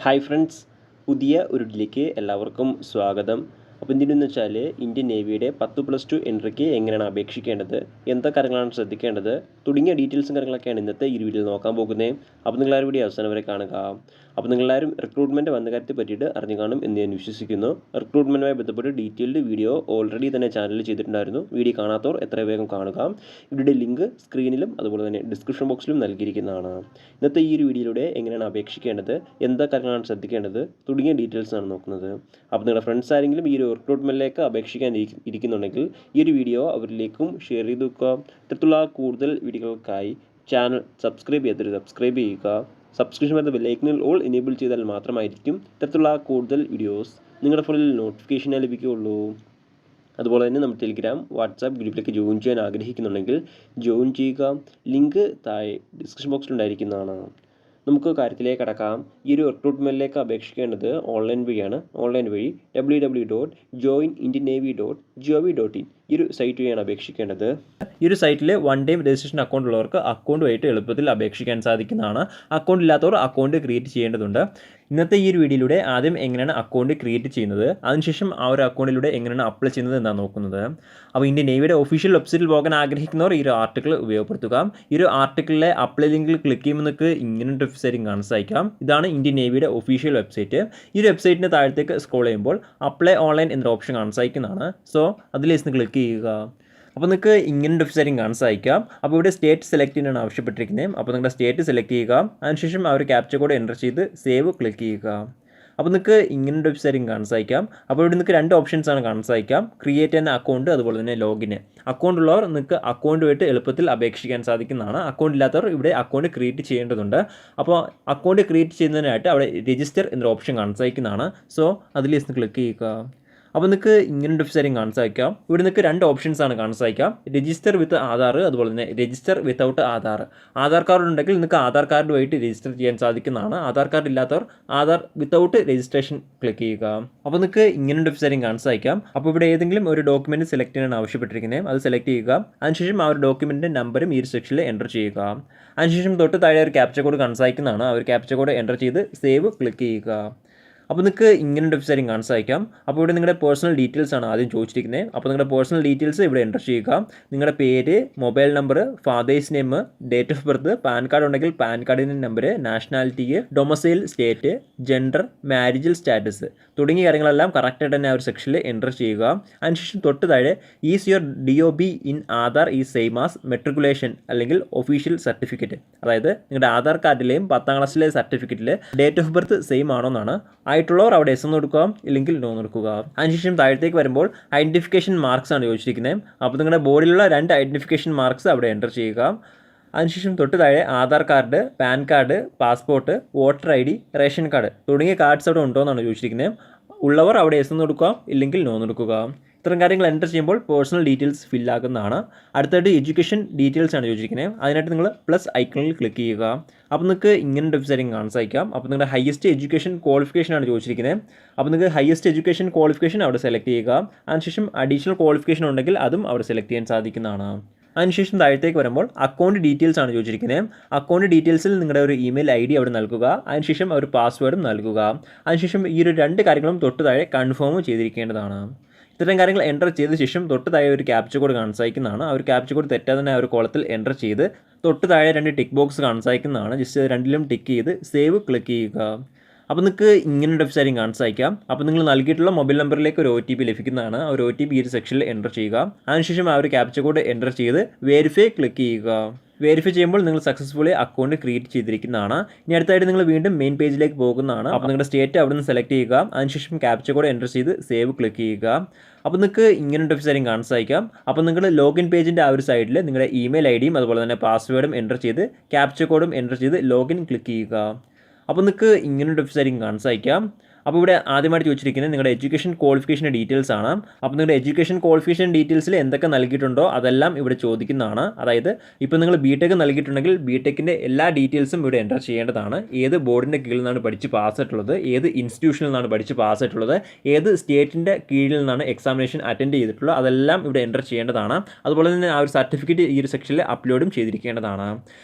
Hi friends, പുതിയ ഒരു ഇതിലേക്ക് എല്ലാവർക്കും സ്വാഗതം. അപ്പോൾ എന്തിനെന്ന് വെച്ചാൽ ഇന്ത്യൻ നേവിയുടെ 10+2 എൻട്രിക്ക് എങ്ങനെയാണ് അപേക്ഷിക്കേണ്ടത്, എന്തൊക്കെ കാര്യങ്ങളാണ് ശ്രദ്ധിക്കേണ്ടത് തുടങ്ങിയ ഡീറ്റെയിൽസും കാര്യങ്ങളൊക്കെയാണ് ഇന്നത്തെ ഈ വീഡിയോയിൽ നോക്കാൻ പോകുന്നത്. അപ്പോൾ നിങ്ങളാരും വീഡിയോ അവസാനം വരെ കാണുക. അപ്പോൾ നിങ്ങളെല്ലാവരും റിക്രൂട്ട്മെൻറ്റ് വന്ന കാര്യത്തെ പറ്റിയിട്ട് അറിഞ്ഞു കാണും എന്ന് ഞാൻ വിശ്വസിക്കുന്നു. റിക്രൂട്ട്മെൻറ്റുമായി ബന്ധപ്പെട്ട് ഡീറ്റെയിൽഡ് വീഡിയോ ഓൾറെഡി തന്നെ ചാനലിൽ ചെയ്തിട്ടുണ്ടായിരുന്നു. വീഡിയോ കാണാത്തവർ എത്രയും വേഗം കാണുക. ഇവിടെ ലിങ്ക് സ്ക്രീനിലും അതുപോലെ തന്നെ ഡിസ്ക്രിപ്ഷൻ ബോക്സിലും നൽകിയിരിക്കുന്നതാണ്. ഇന്നത്തെ ഈ ഒരു വീഡിയോയിലൂടെ എങ്ങനെയാണ് അപേക്ഷിക്കേണ്ടത്, എന്തൊക്കെ കാര്യങ്ങളാണ് ശ്രദ്ധിക്കേണ്ടത് തുടങ്ങിയ ഡീറ്റെയിൽസാണ് നോക്കുന്നത്. അപ്പോൾ നിങ്ങളുടെ ഫ്രണ്ട്സ് ആരെങ്കിലും ഈ ഒരു റിക്രൂട്ട്മെൻറ്റിലേക്ക് അപേക്ഷിക്കാൻ ഇരിക്കുന്നുണ്ടെങ്കിൽ ഈ ഒരു വീഡിയോ അവരിലേക്കും ഷെയർ ചെയ്ത് വെക്കുക. ഇത്തരത്തിലുള്ള കൂടുതൽ വീഡിയോകൾക്കായി ചാനൽ സബ്സ്ക്രൈബ് ചെയ്യുക. സബ്സ്ക്രിപ്ഷൻ വരുന്ന ബെല്ലൈക്കനിൽ ഓൾ എനേബിൾ ചെയ്താൽ മാത്രമായിരിക്കും ഇത്തരത്തിലുള്ള കൂടുതൽ വീഡിയോസ് നിങ്ങളുടെ ഫോണിൽ നോട്ടിഫിക്കേഷനായി ലഭിക്കുകയുള്ളൂ. അതുപോലെ തന്നെ നമ്മൾ ടെലിഗ്രാം, വാട്സാപ്പ് ഗ്രൂപ്പിലേക്ക് ജോയിൻ ചെയ്യാൻ ആഗ്രഹിക്കുന്നുണ്ടെങ്കിൽ ജോയിൻ ചെയ്യുക. ലിങ്ക് താഴെ ഡിസ്ക്രിപ്ഷൻ ബോക്സിലുണ്ടായിരിക്കുന്നതാണ്. നമുക്ക് കാര്യത്തിലേക്ക് കടക്കാം. ഈ ഒരു റിക്രൂട്ട്മെൻറ്റിലേക്ക് അപേക്ഷിക്കേണ്ടത് ഓൺലൈൻ വഴിയാണ്. ഓൺലൈൻ വഴി www.joinindiannavy.gov.in ഈ ഒരു സൈറ്റ് വഴിയാണ് അപേക്ഷിക്കേണ്ടത്. ഈ ഒരു സൈറ്റിൽ വൺ ടൈം രജിസ്ട്രേഷൻ അക്കൗണ്ട് ഉള്ളവർക്ക് അക്കൗണ്ടുമായിട്ട് എളുപ്പത്തിൽ അപേക്ഷിക്കാൻ സാധിക്കുന്നതാണ്. അക്കൗണ്ട് ഇല്ലാത്തവർ അക്കൗണ്ട് ക്രിയേറ്റ് ചെയ്യേണ്ടതുണ്ട്. ഇന്നത്തെ ഈ ഒരു വീഡിയോയിലൂടെ ആദ്യം എങ്ങനെയാണ് അക്കൗണ്ട് ക്രിയേറ്റ് ചെയ്യുന്നത്, അതിനുശേഷം ആ ഒരു അക്കൗണ്ടിലൂടെ എങ്ങനെയാണ് അപ്ലൈ ചെയ്യുന്നത് എന്നാണ് നോക്കുന്നത്. അപ്പോൾ ഇന്ത്യൻ നേവിയുടെ ഒഫീഷ്യൽ വെബ്സൈറ്റിൽ പോകാൻ ആഗ്രഹിക്കുന്നവർ ഈ ഒരു ആർട്ടിക്കിൾ ഉപയോഗപ്പെടുത്തുക. ഈ ഒരു ആർട്ടിക്കിളിലെ അപ്ലൈ ലിങ്കിൽ ക്ലിക്ക് ചെയ്യുമ്പോൾ നിങ്ങൾക്ക് ഇങ്ങനൊരു വെബ്സൈറ്റ് കാണാൻ സാധിക്കാം. ഇതാണ് ഇന്ത്യൻ നേവിയുടെ ഒഫീഷ്യൽ വെബ്സൈറ്റ്. ഈ ഒരു വെബ്സൈറ്റിന് താഴത്തേക്ക് സ്ക്രോൾ ചെയ്യുമ്പോൾ അപ്ലൈ ഓൺലൈൻ എന്നൊരു ഓപ്ഷൻ കാണാൻ സാധിക്കുന്നതാണ്. സോ അതിലേന്ന് ക്ലിക്ക് ചെയ്യുക. അപ്പോൾ നിങ്ങൾക്ക് ഇങ്ങനെ വെബ്സൈറ്റും കാണാൻ സാധിക്കാം. അപ്പോൾ ഇവിടെ സ്റ്റേറ്റ് സെലക്ട് ചെയ്യാനാണ് ആവശ്യപ്പെട്ടിരിക്കുന്നത്. അപ്പോൾ നിങ്ങളുടെ സ്റ്റേറ്റ് സെലക്ട് ചെയ്യുക. അതിനുശേഷം ആ ഒരു ക്യാപ്ചർ കോഡ് എൻ്റർ ചെയ്ത് സേവ് ക്ലിക്ക് ചെയ്യുക. അപ്പോൾ നിങ്ങൾക്ക് ഇങ്ങനെ വെബ്സൈറ്റും കാണാൻ സാധിക്കാം. അപ്പോൾ ഇവിടെ നിങ്ങൾക്ക് രണ്ട് ഓപ്ഷൻസാണ് കാണാൻ സാധിക്കാം: ക്രിയേറ്റ് ആൻ അക്കൗണ്ട്, അതുപോലെ തന്നെ ലോഗിന്. അക്കൗണ്ട് ഉള്ളവർ നിങ്ങൾക്ക് അക്കൗണ്ടുമായിട്ട് എളുപ്പത്തിൽ അപേക്ഷിക്കാൻ സാധിക്കുന്നതാണ്. അക്കൗണ്ട് ഇല്ലാത്തവർ ഇവിടെ അക്കൗണ്ട് ക്രിയേറ്റ് ചെയ്യേണ്ടതുണ്ട്. അപ്പോൾ അക്കൗണ്ട് ക്രിയേറ്റ് ചെയ്യുന്നതിനായിട്ട് അവിടെ രജിസ്റ്റർ എന്നൊരു ഓപ്ഷൻ കാണാൻ സാധിക്കുന്നതാണ്. സോ അതിൽ ക്ലിക്ക് ചെയ്യുക. അപ്പോൾ നിങ്ങൾക്ക് ഇങ്ങനെ വെബ്സൈറ്റും കാണാൻ സാധിക്കാം. ഇവിടെ നിങ്ങൾക്ക് രണ്ട് ഓപ്ഷൻസാണ് കാണാൻ സാധിക്കാം: രജിസ്റ്റർ വിത്ത് ആധാർ, അതുപോലെ തന്നെ register without Aadhaar. Aadhaar card ഉണ്ടെങ്കിൽ നിങ്ങൾക്ക് ആധാർ കാർഡുമായിട്ട് രജിസ്റ്റർ ചെയ്യാൻ സാധിക്കുന്നതാണ്. ആധാർ കാർഡ് ഇല്ലാത്തവർ ആധാർ വിത്തൗട്ട് രജിസ്ട്രേഷൻ ക്ലിക്ക് ചെയ്യുക. അപ്പോൾ നിങ്ങൾക്ക് ഇങ്ങനെ വെബ്സൈറ്റും കാണാൻ സാധിക്കാം. അപ്പോൾ ഇവിടെ ഏതെങ്കിലും ഒരു ഡോക്യുമെൻറ്റ് സെലക്ട് ചെയ്യാനാണ് ആവശ്യപ്പെട്ടിരിക്കുന്നത്. അത് സെലക്ട് ചെയ്യുക. അതിനുശേഷം ആ ഒരു ഡോക്യുമെൻറ്റിൻ്റെ നമ്പറും ഈ ഒരു സെക്ഷനിൽ എൻ്റർ ചെയ്യുക. അതിനുശേഷം തൊട്ട് താഴെ ഒരു ക്യാപ്ചർ കോഡ് കാണാൻ സാധിക്കുന്നതാണ്. ആ ഒരു ക്യാപ്ചർ കോഡ് എൻ്റർ ചെയ്ത് സേവ് ക്ലിക്ക് ചെയ്യുക. അപ്പോൾ നിങ്ങൾക്ക് ഇങ്ങനെ വെബ്സൈറ്റും കാണാൻ സാധിക്കാം. അപ്പോൾ ഇവിടെ നിങ്ങളുടെ പേഴ്സണൽ ഡീറ്റെയിൽസ് ആണ് ആദ്യം ചോദിച്ചിരിക്കുന്നത്. അപ്പോൾ നിങ്ങളുടെ പേഴ്സണൽ ഡീറ്റെയിൽസ് ഇവിടെ എൻ്റർ ചെയ്യുക. നിങ്ങളുടെ പേര്, mobile number, father's name, date of birth, PAN card ഉണ്ടെങ്കിൽ പാൻ കാർഡിൻ്റെ number, nationality, domicile state, gender, marital status തുടങ്ങിയ കാര്യങ്ങളെല്ലാം കറക്റ്റായിട്ട് തന്നെ ആ ഒരു സെക്ഷനിൽ എൻ്റർ ചെയ്യുക. അതിനുശേഷം തൊട്ട് താഴെ is your DOB in Aadhaar is same as matriculation അല്ലെങ്കിൽ ഒഫീഷ്യൽ സർട്ടിഫിക്കറ്റ്. അതായത് നിങ്ങളുടെ ആധാർ കാർഡിലെയും 10ാം ക്ലാസ്സിലെ സർട്ടിഫിക്കറ്റിൽ ഡേറ്റ് ഓഫ് ബർത്ത് സെയിം ആണോ എന്നാണ്. ആയിട്ടുള്ളവർ അവിടെ എസ് എന്ന് കൊടുക്കുക, ഇല്ലെങ്കിൽ നോ കൊടുക്കുക. അതിനുശേഷം താഴത്തേക്ക് വരുമ്പോൾ ഐഡൻറ്റിഫിക്കേഷൻ മാർക്സ് ആണ് ചോദിച്ചിരിക്കുന്നത്. അപ്പോൾ നിങ്ങളുടെ ബോർഡിലുള്ള 2 ഐഡൻറ്റിഫിക്കേഷൻ മാർക്സ് അവിടെ എൻ്റർ ചെയ്യുക. അതിനുശേഷം തൊട്ട് താഴെ Aadhaar card, pan card, passport, voter ID, ration card തുടങ്ങിയ കാർഡ്സ് അവിടെ ഉണ്ടോ എന്നാണ് ചോദിച്ചിരിക്കുന്നത്. ഉള്ളവർ അവിടെ എസ് എന്ന് കൊടുക്കുക, ഇല്ലെങ്കിൽ നോ കൊടുക്കുക. ഇത്തരം കാര്യങ്ങൾ എൻ്റർ ചെയ്യുമ്പോൾ പേഴ്സണൽ ഡീറ്റെയിൽസ് ഫില്ലാക്കുന്നതാണ്. അടുത്തായിട്ട് എഡ്യൂക്കേഷൻ ഡീറ്റെയിൽസ് ആണ് ചോദിച്ചിരിക്കുന്നത്. അതിനായിട്ട് നിങ്ങൾ പ്ലസ് ഐക്കണിൽ ക്ലിക്ക് ചെയ്യുക. അപ്പോൾ നിങ്ങൾക്ക് ഇങ്ങനെ വെബ്സൈറ്റും കാണാൻ സാധിക്കാം. അപ്പോൾ നിങ്ങളുടെ ഹയസ്റ്റ് എഡ്യൂക്കേഷൻ ക്വാളിഫിക്കേഷൻ ആണ് ചോദിച്ചിരിക്കുന്നത്. അപ്പോൾ നിങ്ങൾക്ക് ഹയസ്റ്റ് എഡ്യൂക്കേഷൻ ക്വാളിഫിക്കേഷൻ അവിടെ സെലക്ട് ചെയ്യുക. അതിനുശേഷം അഡീഷണൽ ക്വാളിഫിക്കേഷൻ ഉണ്ടെങ്കിൽ അതും അവിടെ സെലക്ട് ചെയ്യാൻ സാധിക്കുന്നതാണ്. അതിനുശേഷം താഴത്തേക്ക് വരുമ്പോൾ അക്കൗണ്ട് ഡീറ്റെയിൽസ് ആണ് ചോദിച്ചിരിക്കുന്നത്. അക്കൗണ്ട് ഡീറ്റെയിൽസിൽ നിങ്ങളുടെ ഒരു ഇമെയിൽ ID അവിടെ നൽകുക. അതിനുശേഷം ഒരു പാസ്വേഡും നൽകുക. അതിനുശേഷം ഈ ഒരു 2 കാര്യങ്ങളും തൊട്ട് താഴെ കൺഫേം ചെയ്തിരിക്കേണ്ടതാണ്. ഇത്തരം കാര്യങ്ങൾ എൻ്റർ ചെയ്ത ശേഷം തൊട്ട് താഴെ ഒരു ക്യാപ്ചർ കോഡ് കാണാൻ സാധിക്കുന്നതാണ്. ആ ഒരു ക്യാപ്ചർ കോഡ് തെറ്റാതെ തന്നെ ആ ഒരു കോളത്തിൽ എൻ്റർ ചെയ്ത് തൊട്ട് താഴെ 2 ടിക്ക് ബോക്സ് കാണാൻ സാധിക്കുന്നതാണ്. ജസ്റ്റ് രണ്ടിലും ടിക്ക് ചെയ്ത് സേവ് ക്ലിക്ക് ചെയ്യുക. അപ്പോൾ നിങ്ങൾക്ക് ഇങ്ങനെ വെബ്സൈറ്റും കാണാൻ സാധിക്കാം. അപ്പോൾ നിങ്ങൾ നൽകിയിട്ടുള്ള മൊബൈൽ നമ്പറിലേക്ക് ഒരു OTP ലഭിക്കുന്നതാണ്. ആ ഒരു OTP ഈ ഒരു സെക്ഷനിൽ എൻ്റർ ചെയ്യുക. അതിനുശേഷം ആ ഒരു ക്യാപ്ചർ കോഡ് എൻ്റർ ചെയ്ത് വെരിഫൈ ക്ലിക്ക് ചെയ്യുക. വെരിഫൈ ചെയ്യുമ്പോൾ നിങ്ങൾ സക്സസ്ഫുള്ളി അക്കൗണ്ട് ക്രിയേറ്റ് ചെയ്തിരിക്കുന്നതാണ്. ഇനി അടുത്തായിട്ട് നിങ്ങൾ വീണ്ടും മെയിൻ പേജിലേക്ക് പോകുന്നതാണ്. അപ്പോൾ നിങ്ങളുടെ സ്റ്റേറ്റ് അവിടെ നിന്ന് സെലക്ട് ചെയ്യുക. അതിനുശേഷം ക്യാപ്ചർ കോഡ് എൻ്റർ ചെയ്ത് സേവ് ക്ലിക്ക് ചെയ്യുക. അപ്പോൾ നിങ്ങൾക്ക് ഇങ്ങനെ വെബ്സൈറ്റും കാണാൻ സാധിക്കാം. അപ്പോൾ നിങ്ങൾ ലോഗിൻ പേജിൻ്റെ ആ ഒരു സൈഡിൽ നിങ്ങളുടെ ഇമെയിൽ ID അതുപോലെ തന്നെ പാസ്വേഡും എൻ്റർ ചെയ്ത് ക്യാപ്ചർ കോഡും എൻ്റർ ചെയ്ത് ലോഗിൻ ക്ലിക്ക് ചെയ്യുക. അപ്പോൾ നിങ്ങൾക്ക് ഇങ്ങനെ വെബ്സൈറ്റും കാണാൻ സാധിക്കാം. അപ്പോൾ ഇവിടെ ആദ്യമായിട്ട് ചോദിച്ചിരിക്കുന്നത് നിങ്ങളുടെ എഡ്യൂക്കേഷൻ ക്വാളിഫിക്കേഷൻ്റെ ഡീറ്റെയിൽസ് ആണ്. അപ്പോൾ നിങ്ങളുടെ എഡ്യൂക്കേഷൻ ക്വാളിഫിക്കേഷൻ ഡീറ്റെയിൽസിൽ എന്തൊക്കെ നൽകിയിട്ടുണ്ടോ അതെല്ലാം ഇവിടെ ചോദിക്കുന്നതാണ്. അതായത് ഇപ്പോൾ നിങ്ങൾ BTech നൽകിയിട്ടുണ്ടെങ്കിൽ BTechൻ്റെ എല്ലാ ഡീറ്റെയിൽസും ഇവിടെ എൻ്റർ ചെയ്യേണ്ടതാണ്. ഏത് ബോർഡിൻ്റെ കീഴിൽ നിന്നാണ് പഠിച്ച് പാസ്സായിട്ടുള്ളത്, ഏത് ഇൻസ്റ്റിറ്റ്യൂഷനിൽ നിന്നാണ് പഠിച്ച് പാസ്സായിട്ടുള്ളത്, ഏത് സ്റ്റേറ്റിൻ്റെ കീഴിൽ നിന്നാണ് എക്സാമിനേഷൻ അറ്റൻഡ് ചെയ്തിട്ടുള്ളത്, അതെല്ലാം ഇവിടെ എൻ്റർ ചെയ്യേണ്ടതാണ്. അതുപോലെ തന്നെ ആ ഒരു സർട്ടിഫിക്കറ്റ് ഈ ഒരു സെക്ഷനിൽ അപ്ലോഡും ചെയ്തിരിക്കേണ്ടതാണ്.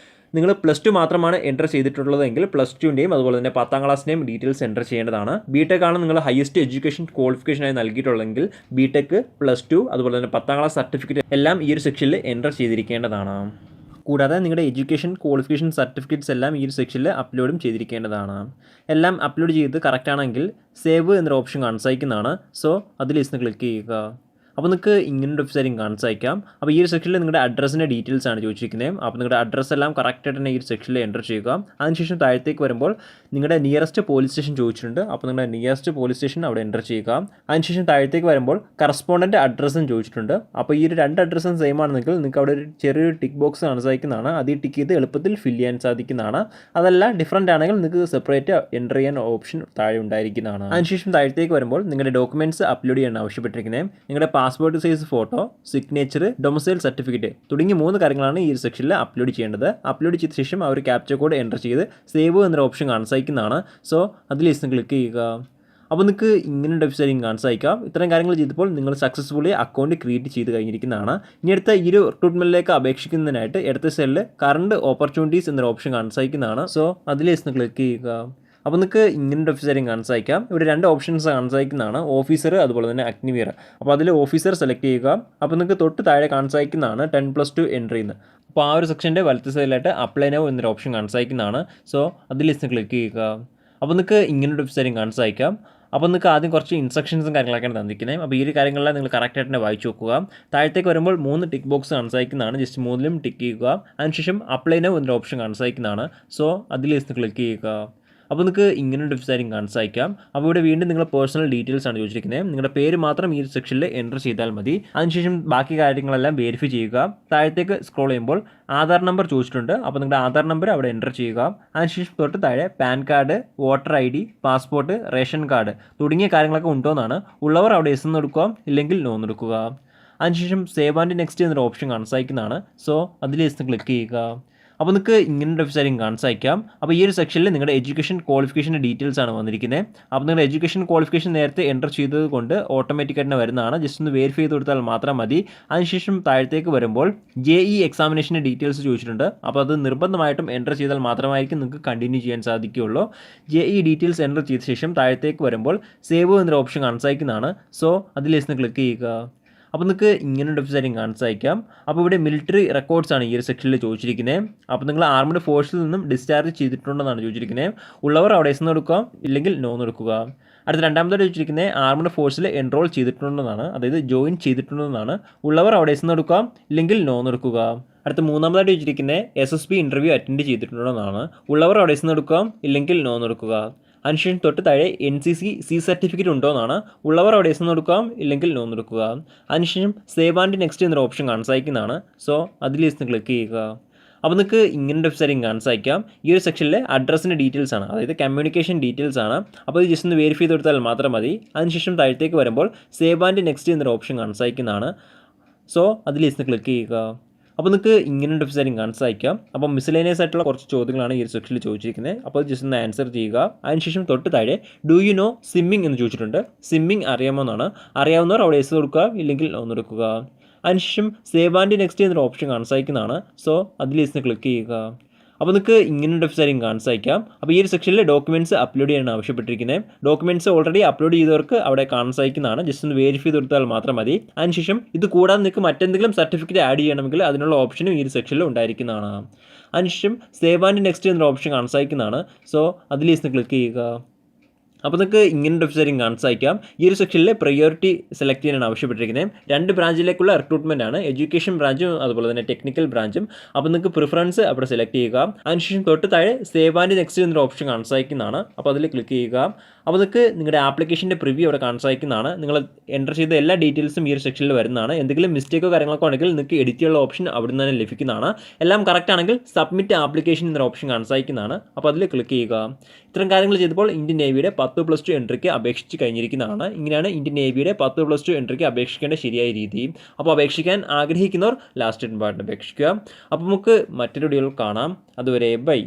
നിങ്ങൾ +2 മാത്രമാണ് എൻ്റർ ചെയ്തിട്ടുള്ളതെങ്കിൽ +2ൻ്റെയും അതുപോലെ തന്നെ 10ാം ക്ലാസ്സിൻ്റെയും ഡീറ്റെയിൽസ് എൻ്റർ ചെയ്യേണ്ടതാണ്. ബിടെക് ആണ് നിങ്ങൾ ഹയസ്റ്റ് എഡ്യൂക്കേഷൻ ക്വാളിഫിക്കേഷനായി നൽകിയിട്ടുള്ളതെങ്കിൽ ബിടെക് +2 അതുപോലെ തന്നെ 10ാം ക്ലാസ് സർട്ടിഫിക്കറ്റ് എല്ലാം ഈ ഒരു സെക്ഷനിൽ എൻ്റർ ചെയ്തിരിക്കേണ്ടതാണ്. കൂടാതെ നിങ്ങളുടെ എഡ്യൂക്കേഷൻ ക്വാളിഫിക്കേഷൻ സർട്ടിഫിക്കറ്റ്സ് എല്ലാം ഈ ഒരു സെക്ഷനിൽ അപ്ലോഡും ചെയ്തിരിക്കേണ്ടതാണ്. എല്ലാം അപ്ലോഡ് ചെയ്ത് കറക്റ്റ് ആണെങ്കിൽ സേവ് എന്നൊരു ഓപ്ഷൻ കാണിക്കുന്നതാണ്. സോ അതിൽ ക്ലിക്ക് ചെയ്യുക. അപ്പോൾ നിങ്ങൾക്ക് ഇങ്ങനൊരു വെബ്സൈറ്റും കാണിച്ചയക്കാം. അപ്പോൾ ഈ ഒരു സെക്ഷനിൽ നിങ്ങളുടെ അഡ്രസ്സിൻ്റെ ഡീറ്റെയിൽസ് ആണ് ചോദിച്ചിരിക്കുന്നത്. അപ്പോൾ നിങ്ങളുടെ അഡ്രസ്സ് എല്ലാം കറക്റ്റായിട്ട് തന്നെ ഈ ഒരു സെക്ഷനിൽ എൻ്റർ ചെയ്യുക. അതിനുശേഷം താഴത്തേക്ക് വരുമ്പോൾ നിങ്ങളുടെ നിയറസ്റ്റ് പോലീസ് സ്റ്റേഷൻ ചോദിച്ചിട്ടുണ്ട്. അപ്പോൾ നിങ്ങളുടെ നിയറസ്റ്റ് പോലീസ് സ്റ്റേഷൻ അവിടെ എൻ്റർ ചെയ്യുക. അതിനുശേഷം താഴത്തേക്ക് വരുമ്പോൾ കറസ്പോണ്ടൻ്റ് അഡ്രസ്സും ചോദിച്ചിട്ടുണ്ട്. അപ്പോൾ ഈ ഒരു 2 അഡ്രസ്സും സെയിം ആണെങ്കിൽ നിങ്ങൾക്ക് അവിടെ ഒരു ചെറിയൊരു ടിക്ക് ബോക്സ് കാണിക്കുന്നതാണ്. അത് ഈ ടിക്ക് ചെയ്ത് എളുപ്പത്തിൽ ഫില്ല് ചെയ്യാൻ സാധിക്കുന്നതാണ്. അതല്ല ഡിഫറൻ്റ് ആണെങ്കിൽ നിങ്ങൾക്ക് സെപ്പറേറ്റ് എൻ്റർ ചെയ്യാൻ ഓപ്ഷൻ താഴെ ഉണ്ടായിരിക്കുന്നതാണ്. അതിനുശേഷം താഴത്തേക്ക് വരുമ്പോൾ നിങ്ങളുടെ ഡോക്യുമെൻറ്റ്സ് അപ്ലോഡ് ചെയ്യാൻ ആവശ്യപ്പെട്ടിരിക്കുന്നത്. നിങ്ങളുടെ passport size photo, signature, domicile certificate തുടങ്ങിയ 3 കാര്യങ്ങളാണ് ഈ ഒരു സെക്ഷനിൽ അപ്ലോഡ് ചെയ്യേണ്ടത്. അപ്ലോഡ് ചെയ്ത ശേഷം ആ ഒരു ക്യാപ്ചർ കോഡ് എൻ്റർ ചെയ്ത് സേവ് എന്നൊരു ഓപ്ഷൻ കാണിക്കുന്നതാണ്. സോ അതിൽ ക്ലിക്ക് ചെയ്യുക. അപ്പോൾ നിങ്ങൾക്ക് ഇങ്ങനെ വെബ്സൈറ്റിംഗ് കാണിച്ചയക്കാം. ഇത്തരം കാര്യങ്ങൾ ചെയ്തപ്പോൾ നിങ്ങൾ സക്സസ്ഫുള്ളി അക്കൗണ്ട് ക്രിയേറ്റ് ചെയ്ത് കഴിഞ്ഞിരിക്കുന്നതാണ്. ഇനി അടുത്ത ഈ ഒരു റിക്രൂട്ട്മെൻറ്റിലേക്ക് അപേക്ഷിക്കുന്നതിനായിട്ട് അടുത്ത സെല്ലിൽ കറണ്ട് ഓപ്പർച്യൂണിറ്റീസ് എന്നൊരു ഓപ്ഷൻ കാണിക്കുന്നതാണ്. സോ അതിൽ ക്ലിക്ക് ചെയ്യുക. അപ്പോൾ നിങ്ങൾക്ക് ഇങ്ങനെ വെബ്സൈറ്റിംഗ് കാണിച്ചയക്കാം. ഇവിടെ 2 ഓപ്ഷൻസ് കാണിക്കുന്നതാണ്, ഓഫീസർ അതുപോലെ തന്നെ അഗ്നിവീർ. അപ്പോൾ അതിൽ ഓഫീസർ സെലക്ട് ചെയ്യുക. അപ്പോൾ നിങ്ങൾക്ക് തൊട്ട് താഴെ കാണിക്കുന്നതാണ് 10+2 എൻട്രി എന്ന്. അപ്പോൾ ആ ഒരു സെക്ഷൻ്റെ വലത്ത് സൈഡിലായിട്ട് അപ്ലൈ നൗ എന്നൊരു ഓപ്ഷൻ കാണിക്കുന്നതാണ്. സോ അതിൽ ക്ലിക്ക് ചെയ്യുക. അപ്പോൾ നിങ്ങൾക്ക് ഇങ്ങനെ വെബ്സൈറ്റിംഗ് കാണിച്ചയക്കാം. അപ്പോൾ നിങ്ങൾക്ക് ആദ്യം കുറച്ച് ഇൻസ്ട്രക്ഷൻസും കാര്യങ്ങളൊക്കെയാണ് തന്നിരിക്കുന്നത്. അപ്പോൾ ഈ ഒരു കാര്യങ്ങളെല്ലാം നിങ്ങൾ കറക്റ്റായിട്ട് തന്നെ വായിച്ച് നോക്കുക. താഴത്തേക്ക് വരുമ്പോൾ 3 ടിക്ക് ബോക്സ് കാണിക്കുന്നതാണ്. ജസ്റ്റ് 3ലും ടിക്ക് ചെയ്യുക. അതിനുശേഷം അപ്ലൈ നൗ എന്നൊരു ഓപ്ഷൻ കാണിക്കുന്നതാണ്. സോ അതിൽ ക്ലിക്ക് ചെയ്യുക. അപ്പോൾ നിങ്ങൾക്ക് ഇങ്ങനെ വെബ്സൈറ്റിംഗ് കാണിച്ചയക്കാം. അപ്പോൾ ഇവിടെ വീണ്ടും നിങ്ങളുടെ പേഴ്സണൽ ഡീറ്റെയിൽസ് ആണ് ചോദിച്ചിരിക്കുന്നത്. നിങ്ങളുടെ പേര് മാത്രം ഈ സെക്ഷനിൽ എൻ്റർ ചെയ്താൽ മതി. അതിനുശേഷം ബാക്കി കാര്യങ്ങളെല്ലാം വെരിഫൈ ചെയ്യുക. താഴത്തേക്ക് സ്ക്രോൾ ചെയ്യുമ്പോൾ ആധാർ നമ്പർ ചോദിച്ചിട്ടുണ്ട്. അപ്പോൾ നിങ്ങളുടെ ആധാർ നമ്പർ അവിടെ എൻ്റർ ചെയ്യുക. അതിനുശേഷം തൊട്ട് താഴെ pan card, voter ID, passport, ration card തുടങ്ങിയ കാര്യങ്ങളൊക്കെ ഉണ്ടോ എന്നാണ്. ഉള്ളവർ അവിടെ എസ് എന്ന് എടുക്കുക, ഇല്ലെങ്കിൽ നോ എന്ന് എടുക്കുക. അതിനുശേഷം സേവ് ആൻഡ് നെക്സ്റ്റ് എന്നൊരു ഓപ്ഷൻ കാണിക്കുന്നതാണ്. സോ അതിൽ ക്ലിക്ക് ചെയ്യുക. അപ്പോൾ നിങ്ങൾക്ക് ഇങ്ങനെ വെബ്സൈറ്റിംഗ് കാണിച്ചയക്കാം. അപ്പോൾ ഈ ഒരു സെക്ഷനിൽ നിങ്ങളുടെ എഡ്യൂക്കേഷൻ ക്വാളിഫിക്കേഷൻ്റെ ഡീറ്റെയിൽസ് ആണ് വന്നിരിക്കുന്നത്. അപ്പോൾ നിങ്ങളുടെ എഡ്യൂക്കേഷൻ ക്വാളിഫിക്കേഷൻ നേരത്തെ എൻ്റർ ചെയ്തത് കൊണ്ട് ഓട്ടോമാറ്റിക്കായിട്ട് തന്നെ വരുന്നതാണ്. ജസ്റ്റ് ഒന്ന് വെരിഫൈ ചെയ്ത് കൊടുത്താൽ മാത്രം മതി. അതിനുശേഷം താഴത്തേക്ക് വരുമ്പോൾ JEE എക്സാമിനേഷൻ്റെ ഡീറ്റെയിൽസ് ചോദിച്ചിട്ടുണ്ട്. അപ്പോൾ അത് നിർബന്ധമായിട്ടും എൻ്റർ ചെയ്താൽ മാത്രമായിരിക്കും നിങ്ങൾക്ക് കണ്ടിന്യൂ ചെയ്യാൻ സാധിക്കുകയുള്ളൂ. JEE ഡീറ്റെയിൽസ് എൻ്റർ ചെയ്ത ശേഷം താഴത്തേക്ക് വരുമ്പോൾ സേവ് എന്നൊരു ഓപ്ഷൻ കാണിക്കുന്നതാണ്. സോ അതിൽ ക്ലിക്ക് ചെയ്യുക. അപ്പോൾ നിങ്ങൾക്ക് ഇങ്ങനെ വെബ്സൈറ്റിംഗ് കാണിച്ചയക്കാം. അപ്പോൾ ഇവിടെ മിലിറ്ററി റെക്കോർഡ്സ് ആണ് ഈ ഒരു സെക്ഷനിൽ ചോദിച്ചിരിക്കുന്നത്. അപ്പോൾ നിങ്ങൾ ആർമഡ് ഫോഴ്സിൽ നിന്നും ഡിസ്ചാർജ് ചെയ്തിട്ടുണ്ടെന്നാണ് ചോദിച്ചിരിക്കുന്നത്. ഉള്ളവർ അവിടെ എസ് എന്ന് എടുക്കുക, ഇല്ലെങ്കിൽ നോ എന്ന് എടുക്കുക. അടുത്ത രണ്ടാമതായിട്ട് ചോദിച്ചിരിക്കുന്നത് ആർമഡ് ഫോഴ്സിൽ എൻറോൾ ചെയ്തിട്ടുണ്ടെന്നാണ്, അതായത് ജോയിൻ ചെയ്തിട്ടുണ്ടെന്നാണ്. ഉള്ളവർ അവിടെ എസ് എന്ന് എടുക്കുക, ഇല്ലെങ്കിൽ നോ എന്ന് എടുക്കുക. അടുത്ത മൂന്നാമതായിട്ട് ചോദിച്ചിരിക്കുന്നത് SSB ഇൻ്റർവ്യൂ അറ്റൻഡ് ചെയ്തിട്ടുണ്ടെന്നാണ്. ഉള്ളവർ അവിടെ എസ് എന്ന് എടുക്കുക, ഇല്ലെങ്കിൽ നോ എന്ന് എടുക്കുക. അതിനുശേഷം തൊട്ട് താഴെ NCC സർട്ടിഫിക്കറ്റ് ഉണ്ടോ എന്നാണ്. ഉള്ളവർ അവിടെ എസ് എന്ന് എടുക്കാം, ഇല്ലെങ്കിൽ നോ എന്ന് എടുക്കുക. അതിനുശേഷം സേവ് ആൻഡ് നെക്സ്റ്റ് എന്നൊരു ഓപ്ഷൻ കാണിക്കുന്നതാണ്. സോ അതിൽ ക്ലിക്ക് ചെയ്യുക. അപ്പോൾ നിങ്ങൾക്ക് ഇങ്ങനെ വെബ്സൈറ്റിംഗ് കാണിച്ചയക്കാം. ഈ ഒരു സെക്ഷനിലെ അഡ്രസ്സിൻ്റെ ഡീറ്റെയിൽസ് ആണ്, അതായത് കമ്മ്യൂണിക്കേഷൻ ഡീറ്റെയിൽസ് ആണ്. അപ്പോൾ ഇത് ജസ്റ്റ് ഒന്ന് വെരിഫൈ ചെയ്ത് കൊടുത്താൽ മാത്രം മതി. അതിനുശേഷം താഴത്തേക്ക് വരുമ്പോൾ സേവ് ആൻഡ് നെക്സ്റ്റ് എന്നൊരു ഓപ്ഷൻ കാണിക്കുന്നതാണ്. സോ അതിൽ ക്ലിക്ക് ചെയ്യുക. അപ്പോൾ നിങ്ങൾക്ക് ഇങ്ങനെ വെബ്സൈറ്റിംഗ് കാണിച്ചയക്കാം. അപ്പോൾ മിസ്ലേനിയസ് ആയിട്ടുള്ള കുറച്ച് ചോദ്യങ്ങളാണ് ഈ ഒരു സെക്ഷനിൽ ചോദിച്ചിരിക്കുന്നത്. അപ്പോൾ ജസ്റ്റ് ഒന്ന് ആൻസർ ചെയ്യുക. അതിനുശേഷം തൊട്ട് താഴെ ഡു യു നോ സ്വിമ്മിംഗ് എന്ന് ചോദിച്ചിട്ടുണ്ട്. സ്വിമ്മിംഗ് അറിയാമോ എന്നാണ്. അറിയാവുന്നവർ അവിടെ എസ് കൊടുക്കുക, ഇല്ലെങ്കിൽ ഒന്ന് എടുക്കുക. അതിനുശേഷം സേവ് ആൻഡ് നെക്സ്റ്റ് എന്നൊരു ഓപ്ഷൻ കാണിക്കുന്നതാണ്. സോ അതിൽ ക്ലിക്ക് ചെയ്യുക. അപ്പോൾ നിങ്ങൾക്ക് ഇങ്ങനെ വെബ്സൈറ്റിംഗ് കാണിച്ചയക്കാം. അപ്പോൾ ഈ ഒരു സെക്ഷനിൽ ഡോക്യുമെൻറ്റ്സ് അപ്ലോഡ് ചെയ്യാൻ ആവശ്യപ്പെട്ടിരിക്കുന്നത്. ഡോക്യുമെൻറ്റ്സ് ഓൾറെഡി അപ്ലോഡ് ചെയ്തവർക്ക് അവിടെ കാണിച്ചയക്കുന്നതാണ്. ജസ്റ്റ് ഒന്ന് വെരിഫൈ ചെയ്ത് കൊടുത്താൽ മാത്രം മതി. അതിനുശേഷം ഇത് കൂടാതെ നിങ്ങൾക്ക് മറ്റെന്തെങ്കിലും സർട്ടിഫിക്കറ്റ് ആഡ് ചെയ്യണമെങ്കിൽ അതിനുള്ള ഓപ്ഷനും ഈ ഒരു സെക്ഷനിൽ ഉണ്ടായിരിക്കുന്നതാണ്. അതിനുശേഷം സേവ് ആൻഡ് നെക്സ്റ്റ് എന്നൊരു ഓപ്ഷൻ കാണിക്കുന്നതാണ്. സോ അതിൽ ക്ലിക്ക് ചെയ്യുക. അപ്പോൾ നിങ്ങൾക്ക് ഇങ്ങനെ വെബ്സൈറ്റിംഗ് കാണിച്ചയക്കാം. ഈ ഒരു സെക്ഷനിൽ പ്രയോറിറ്റി സെലക്ട് ചെയ്യാനാണ് ആവശ്യപ്പെട്ടിരിക്കുന്നത്. 2 ബ്രാഞ്ചിലേക്കുള്ള റിക്രൂട്ട്മെൻ്റ് ആണ്, എഡ്യൂക്കേഷൻ ബ്രാഞ്ചും അതുപോലെ തന്നെ ടെക്നിക്കൽ ബ്രാഞ്ചും. അപ്പോൾ നിങ്ങൾക്ക് പ്രിഫറൻസ് അവിടെ സെലക്ട് ചെയ്യുക. അതിനുശേഷം തൊട്ട് താഴെ സേവ് ആൻഡ് നെക്സ്റ്റ് എന്നൊരു ഓപ്ഷൻ കാണിക്കുന്നതാണ്. അപ്പോൾ അതിൽ ക്ലിക്ക് ചെയ്യുക. അപ്പോൾ നിങ്ങൾക്ക് നിങ്ങളുടെ ആപ്ലിക്കേഷൻ്റെ പ്രിവ്യൂ അവിടെ കാണിക്കുന്നതാണ്. നിങ്ങൾ എൻ്റർ ചെയ്ത എല്ലാ ഡീറ്റെയിൽസും ഈ ഒരു സെക്ഷനിൽ വരുന്നതാണ്. എന്തെങ്കിലും മിസ്റ്റേക്കോ കാര്യങ്ങളൊക്കെ ഉണ്ടെങ്കിൽ നിങ്ങൾക്ക് എഡിറ്റ് ചെയ്യാനുള്ള ഓപ്ഷൻ അവിടെ നിന്ന് തന്നെ ലഭിക്കുന്നതാണ്. എല്ലാം കറക്റ്റ് ആണെങ്കിൽ സബ്മിറ്റ് ആപ്ലിക്കേഷൻ എന്നൊരു ഓപ്ഷൻ കാണിക്കുന്നതാണ്. അപ്പോൾ അതിൽ ക്ലിക്ക് ചെയ്യുക. ഇത്തരം കാര്യങ്ങൾ ചെയ്തപ്പോൾ ഇന്ത്യൻ നേവിയുടെ 10+2 എൻട്രിക്ക് അപേക്ഷിച്ച് കഴിഞ്ഞിരിക്കുന്നതാണ്. ഇങ്ങനെയാണ് ഇന്ത്യൻ നേവിയുടെ 10+2 എൻട്രിക്ക് അപേക്ഷിക്കേണ്ട ശരിയായ രീതി. അപ്പോൾ അപേക്ഷിക്കാൻ ആഗ്രഹിക്കുന്നവർ ലാസ്റ്റ് ബട്ടൺ അപേക്ഷിക്കുക. അപ്പോൾ നമുക്ക് മറ്റൊരു വീഡിയോയിൽ കാണാം. അതുവരെ ബൈ.